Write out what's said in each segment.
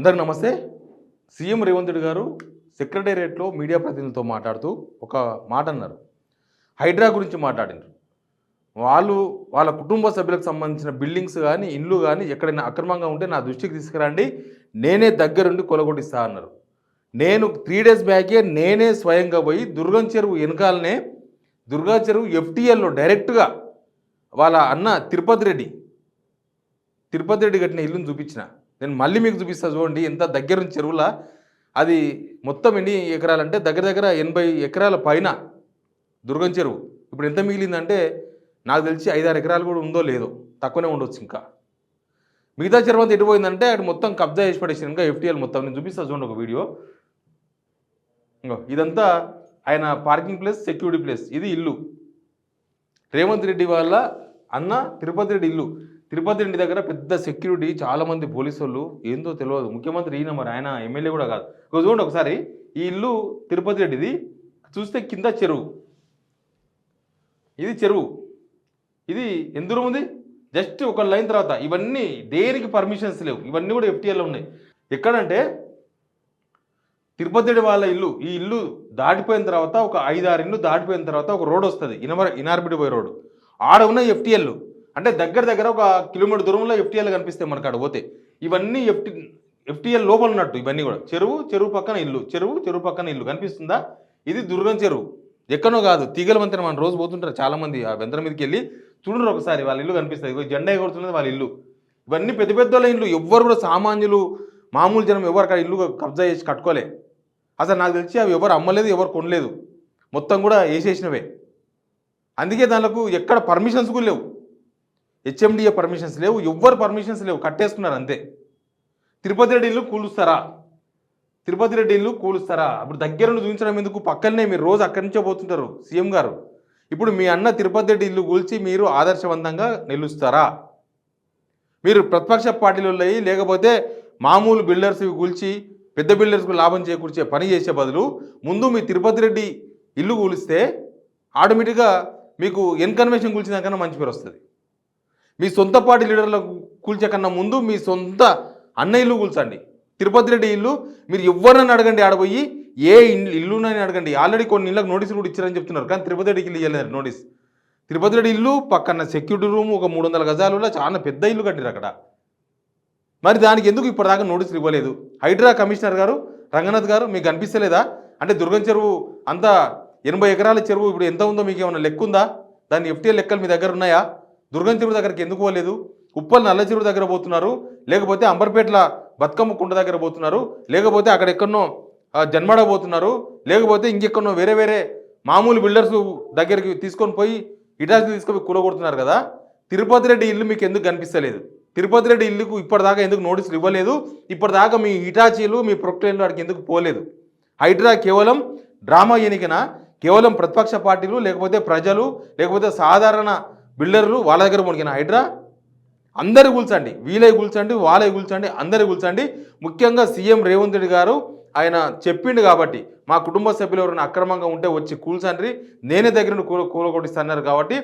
అందరికీ నమస్తే. సీఎం రేవంత్ రెడ్డి గారు సెక్రటేరియట్లో మీడియా ప్రతినిధులతో మాట్లాడుతూ ఒక మాట అన్నారు. హైడ్రా గురించి మాట్లాడినారు. వాళ్ళ కుటుంబ సభ్యులకు సంబంధించిన బిల్డింగ్స్ కానీ ఇండ్లు కానీ ఎక్కడైనా అక్రమంగా ఉంటే నా దృష్టికి తీసుకురండి, నేనే దగ్గరుండి కొలగొట్టిస్తా అన్నారు. నేను 3 days బ్యాకే నేనే స్వయంగా పోయి దుర్గం చెరువు వెనకాలనే దుర్గా చెరువు FTLలో డైరెక్ట్గా వాళ్ళ అన్న తిరుపతి రెడ్డి కట్టిన ఇల్లుని చూపించిన. నేను మళ్ళీ మీకు చూపిస్తా చూడండి, ఎంత దగ్గర చెరువులా. అది మొత్తం ఎన్ని ఎకరాలంటే దగ్గర దగ్గర 80 ఎకరాల పైన దుర్గం చెరువు. ఇప్పుడు ఎంత మిగిలిందంటే నాకు తెలిసి 5-6 ఎకరాలు కూడా ఉందో లేదో, తక్కువనే ఉండొచ్చు. ఇంకా మిగతా చెరువు అంతా ఎటుపోయిందంటే అటు మొత్తం కబ్జా చేసి పడేసి ఇంకా FTL మొత్తం. నేను చూపిస్తా చూడండి ఒక వీడియో. ఇదంతా ఆయన పార్కింగ్ ప్లేస్, సెక్యూరిటీ ప్లేస్. ఇది ఇల్లు రేవంత్ రెడ్డి వాళ్ళ అన్న తిరుపతి రెడ్డి ఇల్లు. తిరుపతి రెడ్డి దగ్గర పెద్ద సెక్యూరిటీ, చాలామంది పోలీసు వాళ్ళు, ఏందో తెలియదు. ముఖ్యమంత్రి ఈయన, మరి ఆయన ఎమ్మెల్యే కూడా కాదు. చూడండి ఒకసారి, ఈ ఇల్లు తిరుపతి రెడ్డిది. చూస్తే కింద చెరువు, ఇది చెరువు. ఇది ఎంత దూరం ఉంది? జస్ట్ ఒక లైన్ తర్వాత. ఇవన్నీ దేనికి పర్మిషన్స్ లేవు, ఇవన్నీ కూడా FTLలో ఉన్నాయి. ఎక్కడంటే తిరుపతి రెడ్డి వాళ్ళ ఇల్లు. ఈ ఇల్లు దాటిపోయిన తర్వాత ఒక 5-6 ఇల్లు దాటిపోయిన తర్వాత ఒక రోడ్ వస్తుంది, ఇనార్బిటీ పోయే రోడ్డు. ఆడ ఉన్న FTL అంటే దగ్గర దగ్గర ఒక కిలోమీటర్ దూరంలో FTL కనిపిస్తాయి మనకు ఆడ పోతే. ఇవన్నీ FTL లోపల ఉన్నట్టు. ఇవన్నీ కూడా చెరువు పక్కన ఇల్లు, చెరువు పక్కన ఇల్లు కనిపిస్తుందా? ఇది దుర్గం చెరువు, ఎక్కడో కాదు, తీగల వంతెన. మన రోజు పోతుంటారు చాలామంది ఆ వంతెన మీదకి వెళ్ళి చూడరు ఒకసారి, వాళ్ళ ఇల్లు కనిపిస్తుంది. జెండా ఎగురుతున్నది వాళ్ళ ఇల్లు. ఇవన్నీ పెద్ద పెద్దల ఇల్లు. ఎవ్వరు కూడా సామాన్యులు, మామూలు జనం ఎవరు అక్కడ ఇల్లు కబ్జా చేసి కట్టుకోలే. అసలు నాకు తెలిసి అవి ఎవరు అమ్మలేదు, ఎవరు కొనలేదు, మొత్తం కూడా వేసేసినవే. అందుకే దానికి ఎక్కడ పర్మిషన్స్ కూడా లేవు, HMDA పర్మిషన్స్ లేవు, ఎవ్వరు పర్మిషన్స్ లేవు, కట్టేసుకున్నారు అంతే. తిరుపతి రెడ్డి ఇల్లు కూలుస్తారా? అప్పుడు దగ్గరుండి చూపించడం ఎందుకు? పక్కనే మీరు రోజు అక్కడి నుంచే పోతుంటారు సీఎం గారు. ఇప్పుడు మీ అన్న తిరుపతి రెడ్డి ఇల్లు కూల్చి మీరు ఆదర్శవంతంగా నిలుస్తారా? మీరు ప్రతిపక్ష పార్టీలలో లేకపోతే మామూలు బిల్డర్స్ కూల్చి పెద్ద బిల్డర్స్కు లాభం చేకూర్చే పని చేసే బదులు ముందు మీ తిరుపతి రెడ్డి ఇల్లు కూలిస్తే ఆటోమేటిక్గా మీకు ఎన్కన్వెన్షన్ కూల్చిన కన్నా మంచి పేరు వస్తుంది. మీ సొంత పార్టీ లీడర్లకు కూల్చే కన్నా ముందు మీ సొంత అన్న ఇల్లు కూల్చండి. తిరుపతి రెడ్డి ఇల్లు మీరు ఎవరినైనా అడగండి, ఆడపోయి ఏ ఇల్లునని అడగండి. ఆల్రెడీ కొన్ని ఇళ్ళకి నోటీసులు కూడా ఇచ్చారని చెప్తున్నారు, కానీ తిరుపతి రెడ్డికి ఇల్లు ఇవ్వలేదు నోటీస్. తిరుపతి రెడ్డి ఇల్లు పక్కన సెక్యూరిటీ రూమ్, ఒక 300 గజాలలో చాలా పెద్ద ఇల్లు కట్టారు అక్కడ. మరి దానికి ఎందుకు ఇప్పటిదాకా నోటీసులు ఇవ్వలేదు? హైడ్రా కమిషనర్ గారు రంగనాథ్ గారు మీకు కనిపిస్తలేదా? అంటే దుర్గం చెరువు అంతా 80 ఎకరాల చెరువు ఇప్పుడు ఎంత ఉందో మీకు ఏమైనా లెక్క ఉందా? దాని FTL లెక్కలు మీ దగ్గర ఉన్నాయా? దుర్గం చెరువు దగ్గరికి ఎందుకు పోలేదు? ఉప్పల్ నల్ల చెరువు దగ్గర పోతున్నారు, లేకపోతే అంబర్పేటల బతుకమ్మ కుంట దగ్గర పోతున్నారు, లేకపోతే అక్కడ ఎక్కడనో జన్మడ పోతున్నారు, లేకపోతే ఇంకెక్కడనో వేరే మామూలు బిల్డర్స్ దగ్గరికి తీసుకొని పోయి ఇటాచీలు తీసుకొని కూలగొడుతున్నారు కదా. తిరుపతి రెడ్డి ఇల్లు మీకు ఎందుకు కనిపిస్తలేదు? తిరుపతి రెడ్డి ఇల్లుకు ఇప్పటిదాకా ఎందుకు నోటీసులు ఇవ్వలేదు? ఇప్పటిదాకా మీ హిటాచీలు, మీ ప్రొక్లైన్లు వాడికి ఎందుకు పోలేదు? హైడ్రా కేవలం డ్రామా ఎన్నికన, కేవలం ప్రతిపక్ష పార్టీలు, లేకపోతే ప్రజలు, లేకపోతే సాధారణ బిల్డర్లు వాళ్ళ దగ్గర మునిగిన హైడ్రా? అందరు కూల్చండి, వీలై కూల్చండి, వాళ్ళై కూల్చండి, అందరు కూల్చండి. ముఖ్యంగా సీఎం రేవంత్ రెడ్డి గారు ఆయన చెప్పిండు కాబట్టి, మా కుటుంబ సభ్యులు ఎవరైనా అక్రమంగా ఉంటే వచ్చి కూల్చండి, నేనే దగ్గర నుండి కూలగొట్టిస్తున్నారు కాబట్టి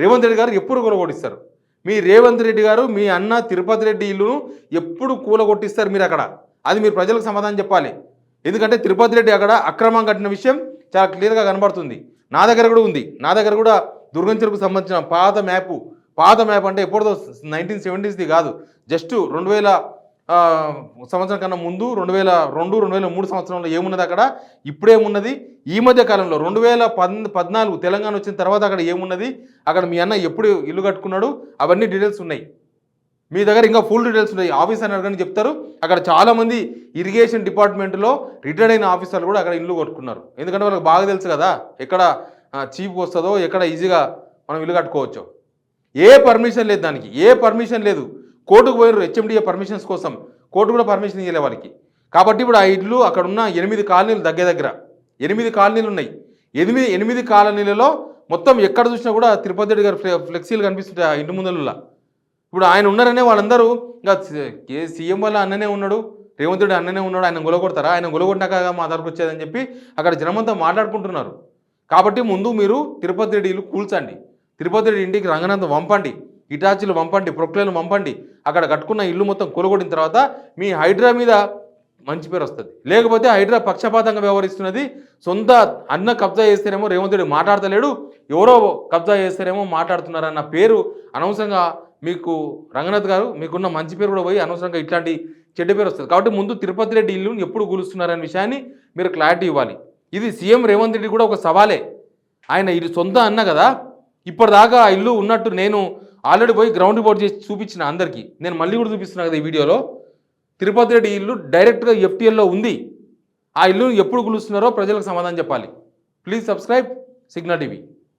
రేవంత్ రెడ్డి గారు ఎప్పుడు కూలగొట్టిస్తారు? మీ రేవంత్ రెడ్డి గారు మీ అన్న తిరుపతి రెడ్డి ఇల్లును ఎప్పుడు కూలగొట్టిస్తారు మీరు అక్కడ? అది మీరు ప్రజలకు సమాధానం చెప్పాలి. ఎందుకంటే తిరుపతి రెడ్డి అక్కడ అక్రమం కట్టిన విషయం చాలా క్లియర్గా కనబడుతుంది. నా దగ్గర కూడా ఉంది. నా దగ్గర కూడా దుర్గం చెరువుకు సంబంధించిన పాత మ్యాప్ అంటే ఎప్పుడుదో 1970s కాదు, జస్ట్ 2000 సంవత్సరం కన్నా ముందు 2002-2003 సంవత్సరంలో ఏమున్నది అక్కడ, ఇప్పుడేమున్నది, ఈ మధ్య కాలంలో 2014 తెలంగాణ వచ్చిన తర్వాత అక్కడ ఏమున్నది, అక్కడ మీ అన్న ఎప్పుడు ఇల్లు కట్టుకున్నాడు, అవన్నీ డీటెయిల్స్ ఉన్నాయి మీ దగ్గర. ఇంకా ఫుల్ డీటెయిల్స్ ఉన్నాయి. ఆఫీసర్ అడగని చెప్తారు. అక్కడ చాలామంది ఇరిగేషన్ డిపార్ట్మెంట్లో రిటైర్డ్ అయిన ఆఫీసర్లు కూడా అక్కడ ఇల్లు కట్టుకున్నారు. ఎందుకంటే వాళ్ళకి బాగా తెలుసు కదా ఎక్కడ చీప్ వస్తుందో, ఎక్కడ ఈజీగా మనం ఇల్లు కట్టుకోవచ్చు. ఏ పర్మిషన్ లేదు, దానికి ఏ పర్మిషన్ లేదు. కోర్టుకు పోయారు HMDA పర్మిషన్స్ కోసం, కోర్టు కూడా పర్మిషన్ ఇవ్వలే వాళ్ళకి. కాబట్టి ఇప్పుడు ఆ ఇల్లు అక్కడ ఉన్న 8 కాలనీలు, దగ్గర 8 కాలనీలు ఉన్నాయి. 8 కాలనీలలో మొత్తం ఎక్కడ చూసినా కూడా తిరుపతి రెడ్డి గారు ఫ్లెక్సీలు కనిపిస్తుంటాయి ఆ ఇంటి ముందరలా. ఇప్పుడు ఆయన ఉన్నారనే వాళ్ళందరూ ఇంకా సీఎం వల్ల అన్ననే ఉన్నాడు, రేవంత్ రెడ్డి అన్ననే ఉన్నాడు, ఆయన గొలగొడతారా? ఆయన గొలగొట్టినాక మా దగ్గరకు వచ్చేదని చెప్పి అక్కడ జనమంతా మాట్లాడుకుంటున్నారు. కాబట్టి ముందు మీరు తిరుపతి రెడ్డి ఇల్లు కూల్చండి, తిరుపతి రెడ్డి ఇంటికి రంగనాథ్ పంపండి, ఇటాచీలు పంపండి, ప్రొక్లైన్లు పంపండి. అక్కడ కట్టుకున్న ఇల్లు మొత్తం కూలగొట్టిన తర్వాత మీ హైడ్రా మీద మంచి పేరు వస్తుంది. లేకపోతే హైడ్రా పక్షపాతంగా వ్యవహరిస్తున్నది, సొంత అన్న కబ్జా చేస్తేనేమో రేవంత్ రెడ్డి మాట్లాడతలేడు, ఎవరో కబ్జా చేస్తేనేమో మాట్లాడుతున్నారన్న పేరు అనవసరంగా మీకు రంగనాథ్ గారు మీకున్న మంచి పేరు కూడా పోయి అనవసరంగా ఇట్లాంటి చెడ్డ పేరు వస్తుంది. కాబట్టి ముందు తిరుపతి రెడ్డి ఇల్లుని ఎప్పుడు కూలుస్తున్నారనే విషయాన్ని మీరు క్లారిటీ ఇవ్వాలి. ఇది సీఎం రేవంత్ రెడ్డి కూడా ఒక సవాలే. ఆయన ఇది సొంత అన్న కదా, ఇప్పటిదాకా ఆ ఇల్లు ఉన్నట్టు నేను ఆల్రెడీ పోయి గ్రౌండ్ రిపోర్ట్ చేసి చూపించిన అందరికీ, నేను మళ్ళీ కూడా చూపిస్తున్నా కదా ఈ వీడియోలో. తిరుపతి రెడ్డి ఇల్లు డైరెక్ట్గా ఎఫ్టీఎల్లో ఉంది. ఆ ఇల్లు ఎప్పుడు కూలుస్తున్నారో ప్రజలకు సమాధానం చెప్పాలి. Please subscribe signal TV.